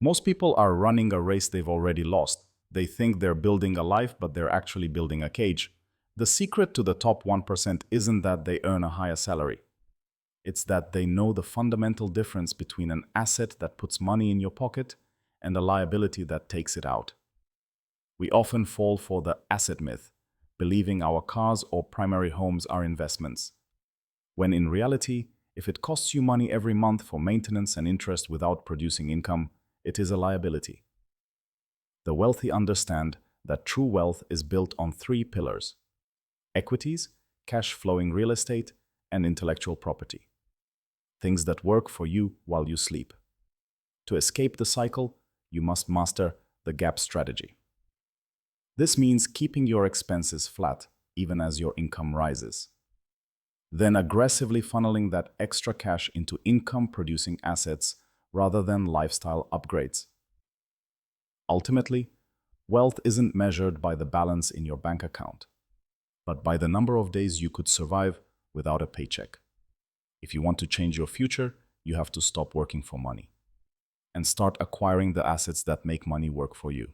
Most people are running a race they've already lost. They think they're building a life, but they're actually building a cage. The secret to the top 1% isn't that they earn a higher salary. It's that they know the fundamental difference between an asset that puts money in your pocket and a liability that takes it out. We often fall for the asset myth, believing our cars or primary homes are investments, when in reality, if it costs you money every month for maintenance and interest without producing income, it is a liability. The wealthy understand that true wealth is built on three pillars: equities, cash-flowing real estate, and intellectual property. Things that work for you while you sleep. To escape the cycle, you must master the gap strategy. This means keeping your expenses flat even as your income rises, then aggressively funneling that extra cash into income-producing assets rather than lifestyle upgrades. Ultimately, wealth isn't measured by the balance in your bank account, but by the number of days you could survive without a paycheck. If you want to change your future, you have to stop working for money and start acquiring the assets that make money work for you.